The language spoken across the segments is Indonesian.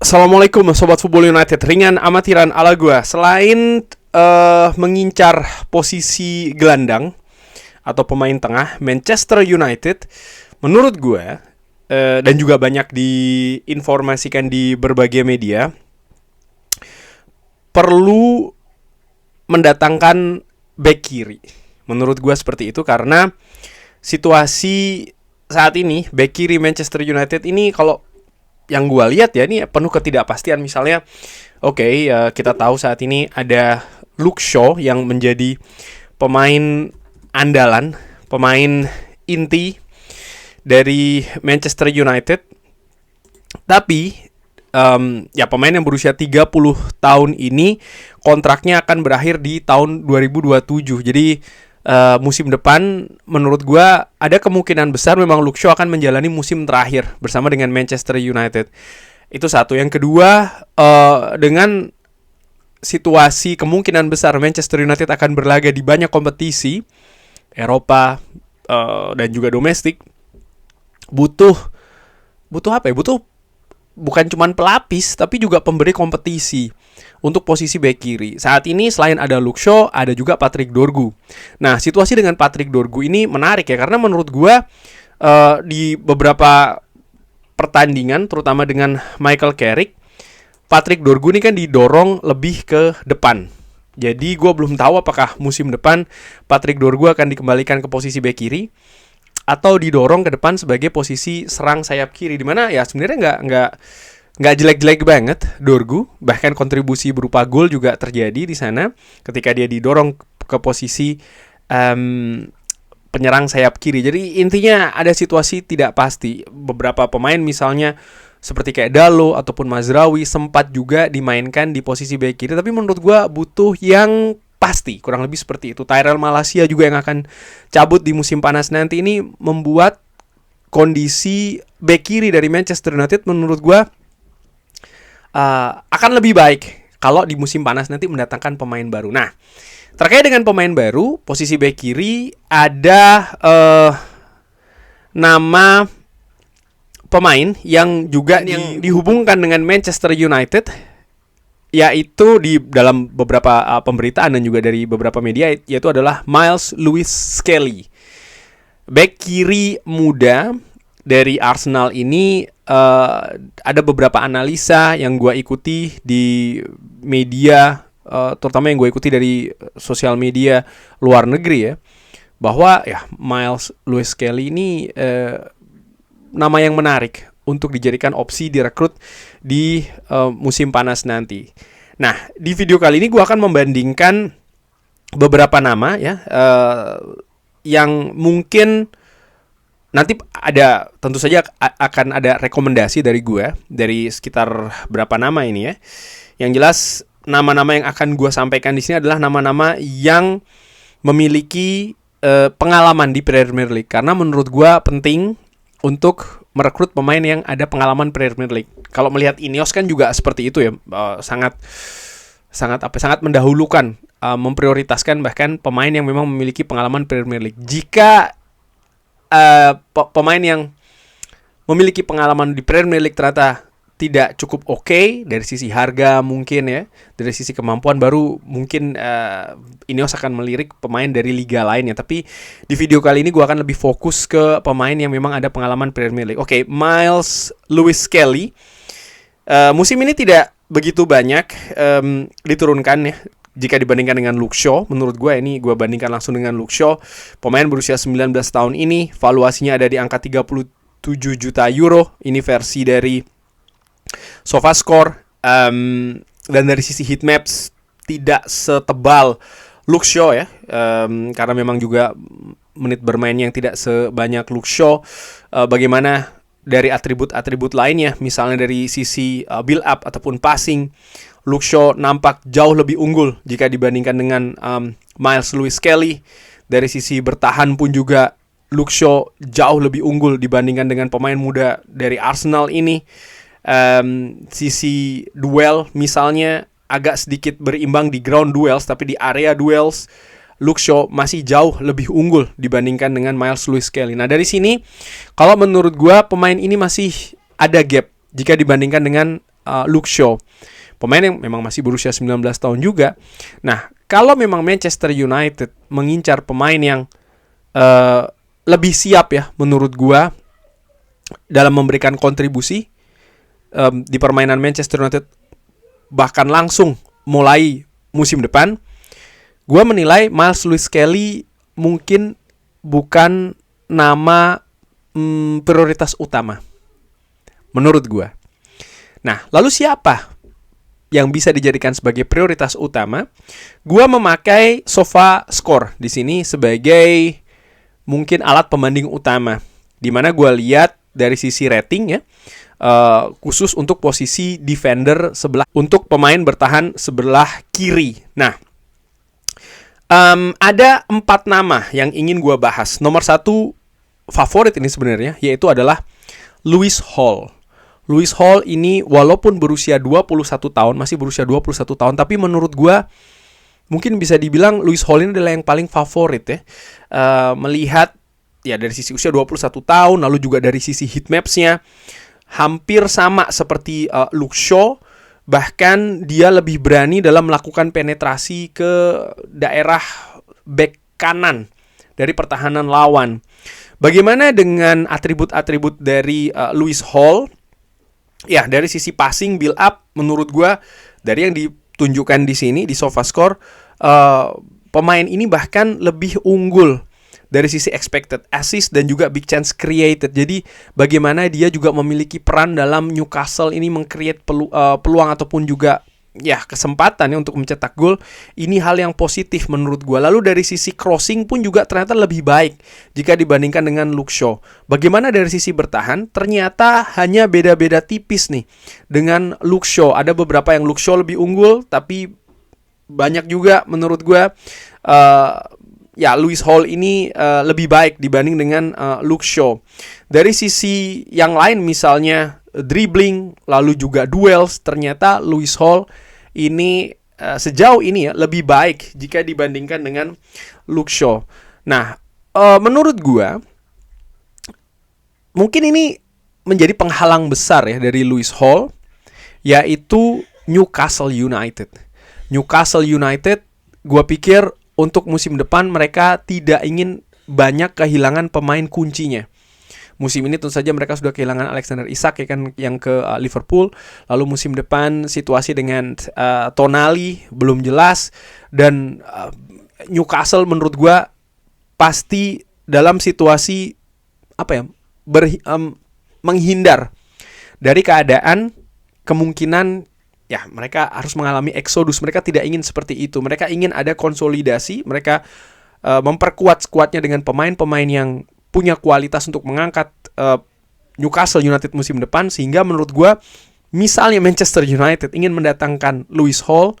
Assalamualaikum Sobat Football United. Ringan amatiran ala gua. Selain mengincar posisi gelandang atau pemain tengah Manchester United, menurut gua dan juga banyak diinformasikan di berbagai media, perlu mendatangkan back kiri. Menurut gua seperti itu karena situasi saat ini back kiri Manchester United ini, kalau yang gue lihat ya, ini penuh ketidakpastian. Misalnya, kita tahu saat ini ada Luke Shaw yang menjadi pemain andalan, pemain inti dari Manchester United. Tapi pemain yang berusia 30 tahun ini kontraknya akan berakhir di tahun 2027. Jadi musim depan menurut gue ada kemungkinan besar memang Luke Shaw akan menjalani musim terakhir bersama dengan Manchester United. Itu satu. Yang kedua, dengan situasi kemungkinan besar Manchester United akan berlaga di banyak kompetisi Eropa dan juga domestik, butuh apa ya? Butuh bukan cuma pelapis tapi juga pemberi kompetisi untuk posisi bek kiri. Saat ini selain ada Luke Shaw, ada juga Patrick Dorgu. Nah, situasi dengan Patrick Dorgu ini menarik ya, karena menurut gue di beberapa pertandingan, terutama dengan Michael Carrick, Patrick Dorgu ini kan didorong lebih ke depan. Jadi gue belum tahu apakah musim depan Patrick Dorgu akan dikembalikan ke posisi bek kiri atau didorong ke depan sebagai posisi serang sayap kiri, dimana ya sebenarnya nggak jelek-jelek banget Dorgu, bahkan kontribusi berupa gol juga terjadi di sana ketika dia didorong ke posisi penyerang sayap kiri. Jadi intinya ada situasi tidak pasti. Beberapa pemain misalnya seperti kayak Dalo ataupun Mazraoui sempat juga dimainkan di posisi bek kiri, tapi menurut gue butuh yang pasti, kurang lebih seperti itu. Tyrell Malacia juga yang akan cabut di musim panas nanti, ini membuat kondisi bek kiri dari Manchester United menurut gue akan lebih baik kalau di musim panas nanti mendatangkan pemain baru. Nah, terkait dengan pemain baru, posisi bek kiri ada nama pemain yang juga dihubungkan dengan Manchester United, yaitu di dalam beberapa pemberitaan dan juga dari beberapa media, yaitu adalah Miles Lewis Skelly. Bek kiri muda dari Arsenal ini, ada beberapa analisa yang gue ikuti di media, terutama yang gue ikuti dari sosial media luar negeri ya, bahwa ya Miles Lewis Skelly ini nama yang menarik untuk dijadikan opsi direkrut di musim panas nanti. Nah, di video kali ini gue akan membandingkan beberapa nama ya, yang mungkin nanti ada, tentu saja akan ada rekomendasi dari gue dari sekitar berapa nama ini ya. Yang jelas nama-nama yang akan gue sampaikan di sini adalah nama-nama yang memiliki pengalaman di Premier League, karena menurut gue penting untuk merekrut pemain yang ada pengalaman Premier League. Kalau melihat Ineos kan juga seperti itu ya, sangat mendahulukan, memprioritaskan bahkan pemain yang memang memiliki pengalaman Premier League. Jika pemain yang memiliki pengalaman di Premier League ternyata tidak cukup oke dari sisi harga mungkin ya, dari sisi kemampuan, baru mungkin Ineos akan melirik pemain dari liga lainnya. Tapi di video kali ini gue akan lebih fokus ke pemain yang memang ada pengalaman Premier League. Miles Lewis Skelly musim ini tidak begitu banyak diturunkan ya jika dibandingkan dengan Luke Shaw. Menurut gue, ini gue bandingkan langsung dengan Luke Shaw. Pemain berusia 19 tahun ini valuasinya ada di angka 37 juta euro. Ini versi dari SofaScore, dan dari sisi heatmaps tidak setebal Luke Shaw ya, karena memang juga menit bermain yang tidak sebanyak Luke Shaw. Bagaimana dari atribut-atribut lainnya, misalnya dari sisi build up ataupun passing, Luke Shaw nampak jauh lebih unggul jika dibandingkan dengan Miles Lewis Skelly. Dari sisi bertahan pun juga Luke Shaw jauh lebih unggul dibandingkan dengan pemain muda dari Arsenal ini. Sisi duel misalnya agak sedikit berimbang di ground duels, tapi di area duels Luke Shaw masih jauh lebih unggul dibandingkan dengan Miles Lewis Skelly. Nah, dari sini kalau menurut gue pemain ini masih ada gap jika dibandingkan dengan Luke Shaw. Pemain yang memang masih berusia 19 tahun juga. Nah, kalau memang Manchester United mengincar pemain yang lebih siap ya menurut gua dalam memberikan kontribusi di permainan Manchester United bahkan langsung mulai musim depan, gua menilai Miles Lewis Skelly mungkin bukan nama prioritas utama menurut gua. Nah, lalu siapa yang bisa dijadikan sebagai prioritas utama? Gua memakai SofaScore di sini sebagai mungkin alat pembanding utama, di mana gua lihat dari sisi rating ya, khusus untuk posisi defender sebelah, untuk pemain bertahan sebelah kiri. Nah, ada 4 nama yang ingin gua bahas. Nomor 1 favorit ini sebenarnya, yaitu adalah Lewis Hall. Lewis Hall ini walaupun berusia 21 tahun, masih berusia 21 tahun, tapi menurut gua mungkin bisa dibilang Lewis Hall ini adalah yang paling favorit ya. Melihat ya dari sisi usia 21 tahun, lalu juga dari sisi heatmaps-nya hampir sama seperti Luke Shaw, bahkan dia lebih berani dalam melakukan penetrasi ke daerah back kanan dari pertahanan lawan. Bagaimana dengan atribut-atribut dari Lewis Hall? Ya, dari sisi passing, build up, menurut gue dari yang ditunjukkan di sini di SofaScore, pemain ini bahkan lebih unggul dari sisi expected assist dan juga big chance created. Jadi bagaimana dia juga memiliki peran dalam Newcastle ini meng-create peluang ataupun juga ya kesempatan ya untuk mencetak gol. Ini hal yang positif menurut gue. Lalu dari sisi crossing pun juga ternyata lebih baik jika dibandingkan dengan Luke Shaw. Bagaimana dari sisi bertahan? Ternyata hanya beda-beda tipis nih dengan Luke Shaw. Ada beberapa yang Luke Shaw lebih unggul, tapi banyak juga menurut gue ya Lewis Hall ini lebih baik dibanding dengan Luke Shaw. Dari sisi yang lain misalnya dribbling, lalu juga duels, ternyata Lewis Hall ini sejauh ini ya lebih baik jika dibandingkan dengan Luke Shaw. Nah, menurut gua mungkin ini menjadi penghalang besar ya dari Lewis Hall, yaitu Newcastle United. Newcastle United, gua pikir untuk musim depan mereka tidak ingin banyak kehilangan pemain kuncinya. Musim ini tentu saja mereka sudah kehilangan Alexander Isak ya kan, yang ke Liverpool. Lalu musim depan situasi dengan Tonali belum jelas, dan Newcastle menurut gua pasti dalam situasi apa ya, menghindar dari keadaan kemungkinan ya mereka harus mengalami eksodus. Mereka tidak ingin seperti itu. Mereka ingin ada konsolidasi. Mereka memperkuat skuadnya dengan pemain-pemain yang punya kualitas untuk mengangkat Newcastle United musim depan. Sehingga menurut gue, misalnya Manchester United ingin mendatangkan Lewis Hall,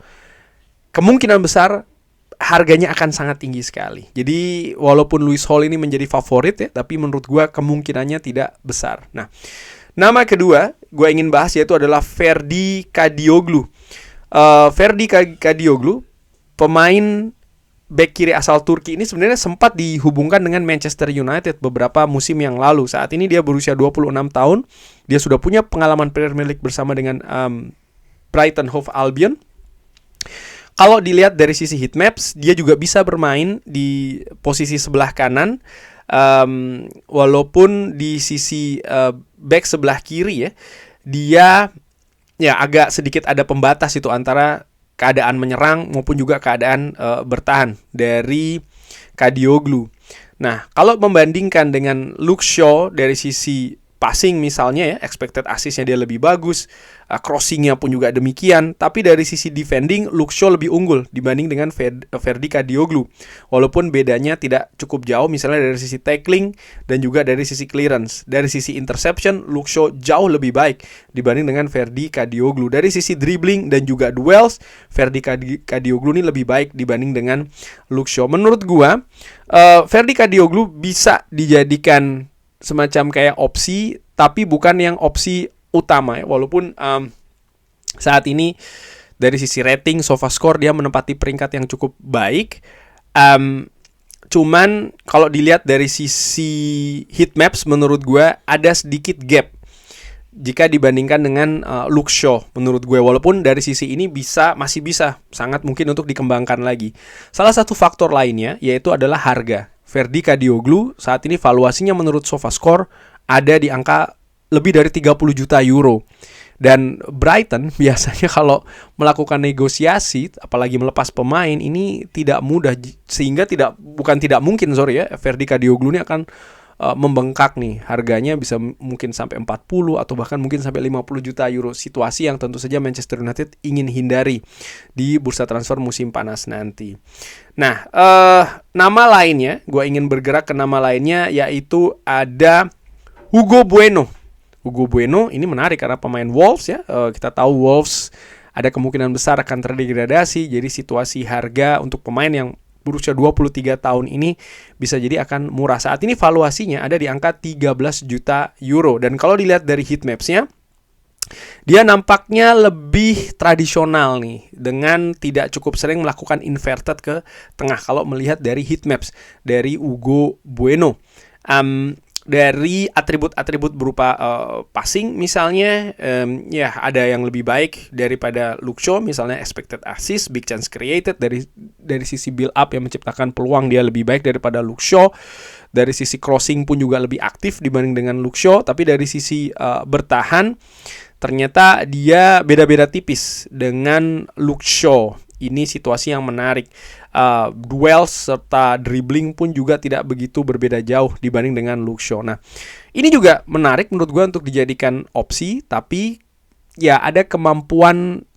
kemungkinan besar harganya akan sangat tinggi sekali. Jadi walaupun Lewis Hall ini menjadi favorit ya, tapi menurut gue kemungkinannya tidak besar. Nah, nama kedua gue ingin bahas yaitu adalah Ferdi Kadioglu. Ferdi Kadioglu, pemain bek kiri asal Turki ini sebenarnya sempat dihubungkan dengan Manchester United beberapa musim yang lalu. Saat ini dia berusia 26 tahun. Dia sudah punya pengalaman Premier League bersama dengan Brighton Hove Albion. Kalau dilihat dari sisi heatmaps, dia juga bisa bermain di posisi sebelah kanan. Walaupun di sisi back sebelah kiri ya, dia ya agak sedikit ada pembatas itu antara keadaan menyerang maupun juga keadaan bertahan dari Kadioglu. Nah, kalau membandingkan dengan Luke Shaw dari sisi passing misalnya ya, expected assist-nya dia lebih bagus, crossing-nya pun juga demikian, tapi dari sisi defending Luke Shaw lebih unggul dibanding dengan Ferdi Kadioglu. Walaupun bedanya tidak cukup jauh misalnya dari sisi tackling dan juga dari sisi clearance. Dari sisi interception Luke Shaw jauh lebih baik dibanding dengan Ferdi Kadioglu. Dari sisi dribbling dan juga duels, Ferdi Kadioglu ini lebih baik dibanding dengan Luke Shaw. Menurut gua, Ferdi Kadioglu bisa dijadikan semacam kayak opsi, tapi bukan yang opsi utama ya. Walaupun saat ini dari sisi rating SofaScore dia menempati peringkat yang cukup baik, cuman kalau dilihat dari sisi heatmaps menurut gue ada sedikit gap jika dibandingkan dengan Luke Shaw menurut gue, walaupun dari sisi ini masih bisa sangat mungkin untuk dikembangkan lagi. Salah satu faktor lainnya yaitu adalah harga. Ferdi Kadioglu saat ini valuasinya menurut SofaScore ada di angka lebih dari 30 juta euro. Dan Brighton biasanya kalau melakukan negosiasi, apalagi melepas pemain, ini tidak mudah. Sehingga bukan tidak mungkin, Ferdi Kadioglu ini akan membengkak nih. Harganya bisa mungkin sampai 40 atau bahkan mungkin sampai 50 juta euro. Situasi yang tentu saja Manchester United ingin hindari di bursa transfer musim panas nanti. Nah, nama lainnya, gue ingin bergerak ke nama lainnya, yaitu ada Hugo Bueno. Hugo Bueno ini menarik karena pemain Wolves ya. Kita tahu Wolves ada kemungkinan besar akan terdegradasi. Jadi situasi harga untuk pemain yang berusia 23 tahun ini bisa jadi akan murah. Saat ini valuasinya ada di angka 13 juta euro. Dan kalau dilihat dari heatmaps-nya, dia nampaknya lebih tradisional nih, dengan tidak cukup sering melakukan inverted ke tengah kalau melihat dari heatmaps dari Hugo Bueno. Dari atribut-atribut berupa passing misalnya, ya ada yang lebih baik daripada Luke Shaw, misalnya expected assist, big chance created, dari sisi build up yang menciptakan peluang dia lebih baik daripada Luke Shaw. Dari sisi crossing pun juga lebih aktif dibanding dengan Luke Shaw, tapi dari sisi bertahan ternyata dia beda-beda tipis dengan Luke Shaw. Ini situasi yang menarik. Duels serta dribbling pun juga tidak begitu berbeda jauh dibanding dengan Luke Shaw. Nah, ini juga menarik menurut gue untuk dijadikan opsi, tapi ya ada kemampuan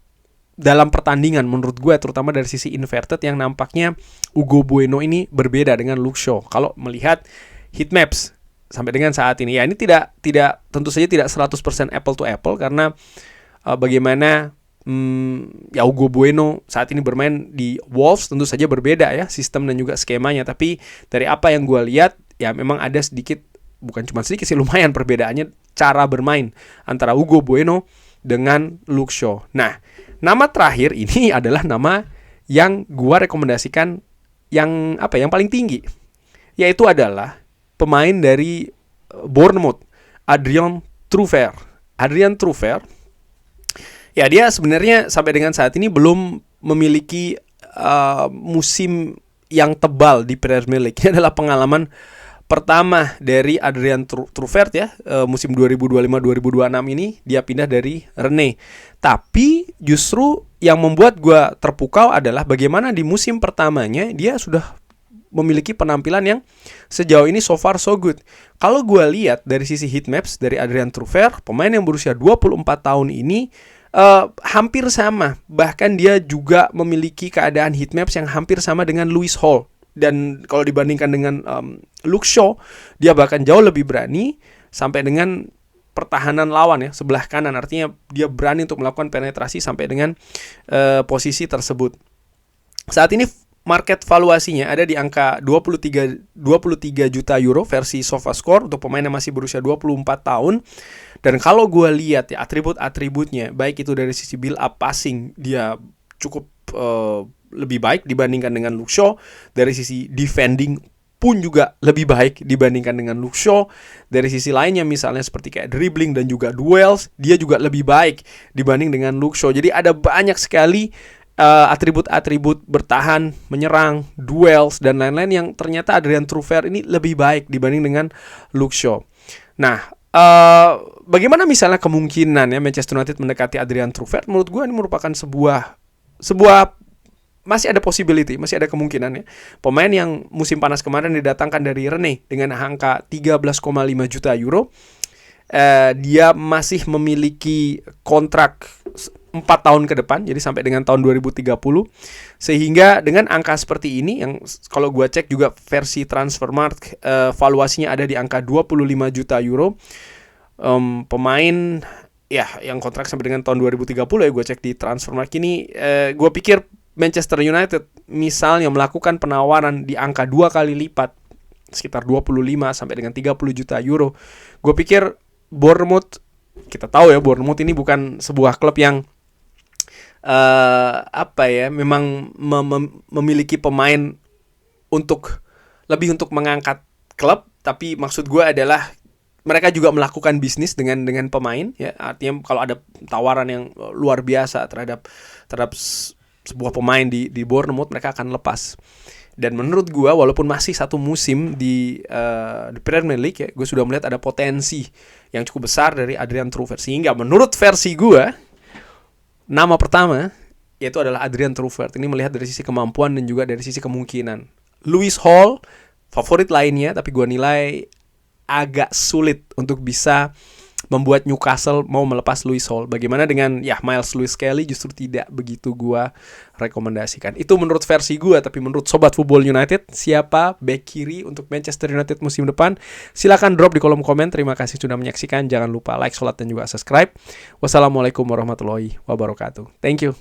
dalam pertandingan menurut gue, terutama dari sisi inverted yang nampaknya Hugo Bueno ini berbeda dengan Luke Shaw. Kalau melihat heatmaps sampai dengan saat ini, ya ini tidak tentu saja tidak 100% apple to apple karena bagaimana ya Hugo Bueno saat ini bermain di Wolves tentu saja berbeda ya sistem dan juga skemanya. Tapi dari apa yang gue lihat ya memang ada sedikit, bukan cuma sedikit sih, lumayan perbedaannya cara bermain antara Hugo Bueno dengan Luke Shaw. Nah, nama terakhir ini adalah nama yang gue rekomendasikan yang paling tinggi, yaitu adalah pemain dari Bournemouth, Adrien Truffert. Ya, dia sebenarnya sampai dengan saat ini belum memiliki musim yang tebal di Premier League. Ini adalah pengalaman pertama dari Adrien Truffert ya. Musim 2025-2026 ini dia pindah dari Rennes. Tapi justru yang membuat gue terpukau adalah bagaimana di musim pertamanya dia sudah memiliki penampilan yang sejauh ini so far so good. Kalau gue lihat dari sisi heatmaps dari Adrien Truffert, pemain yang berusia 24 tahun ini hampir sama. Bahkan dia juga memiliki keadaan heatmaps yang hampir sama dengan Lewis Hall. Dan kalau dibandingkan dengan Luke Shaw, dia bahkan jauh lebih berani sampai dengan pertahanan lawan ya, sebelah kanan. Artinya dia berani untuk melakukan penetrasi sampai dengan posisi tersebut. Saat ini market valuasinya ada di angka 23 juta euro versi SofaScore untuk pemain yang masih berusia 24 tahun. Dan kalau gue lihat ya atribut-atributnya, baik itu dari sisi build up passing, dia cukup lebih baik dibandingkan dengan Luke Shaw. Dari sisi defending pun juga lebih baik dibandingkan dengan Luke Shaw. Dari sisi lainnya misalnya seperti kayak dribbling dan juga duels, dia juga lebih baik dibanding dengan Luke Shaw. Jadi ada banyak sekali atribut-atribut bertahan, menyerang, duels, dan lain-lain yang ternyata Adrien Truffert ini lebih baik dibanding dengan Luke Shaw. Nah, bagaimana misalnya kemungkinan ya Manchester United mendekati Adrien Truffert? Menurut gue ini merupakan sebuah masih ada possibility, masih ada kemungkinan ya. Pemain yang musim panas kemarin didatangkan dari Rennes dengan angka 13,5 juta euro. Dia masih memiliki kontrak 4 tahun ke depan, jadi sampai dengan tahun 2030. Sehingga dengan angka seperti ini, yang kalau gue cek juga versi Transfermarkt, valuasinya ada di angka 25 juta euro. Pemain ya yang kontrak sampai dengan tahun 2030 ya, gue cek di Transfermarkt ini. Gue pikir Manchester United misalnya melakukan penawaran di angka 2 kali lipat, sekitar 25 sampai dengan 30 juta euro. Gue pikir Bournemouth, kita tahu ya Bournemouth ini bukan sebuah klub yang memang memiliki pemain untuk lebih untuk mengangkat klub, tapi maksud gue adalah mereka juga melakukan bisnis dengan pemain, ya. Artinya kalau ada tawaran yang luar biasa terhadap sebuah pemain di Bournemouth, mereka akan lepas. Dan menurut gue, walaupun masih satu musim di Premier League, ya, gue sudah melihat ada potensi yang cukup besar dari Adrian Truffert. Sehingga menurut versi gue, nama pertama yaitu adalah Adrian Truffert. Ini melihat dari sisi kemampuan dan juga dari sisi kemungkinan. Lewis Hall, favorit lainnya, tapi gue nilai agak sulit untuk bisa membuat Newcastle mau melepas Lewis Hall. Bagaimana dengan Miles Lewis Kelly, justru tidak begitu gue rekomendasikan. Itu menurut versi gue, tapi menurut Sobat Football United, siapa back kiri untuk Manchester United musim depan? Silakan drop di kolom komen. Terima kasih sudah menyaksikan. Jangan lupa like, sholat, dan juga subscribe. Wassalamualaikum warahmatullahi wabarakatuh. Thank you.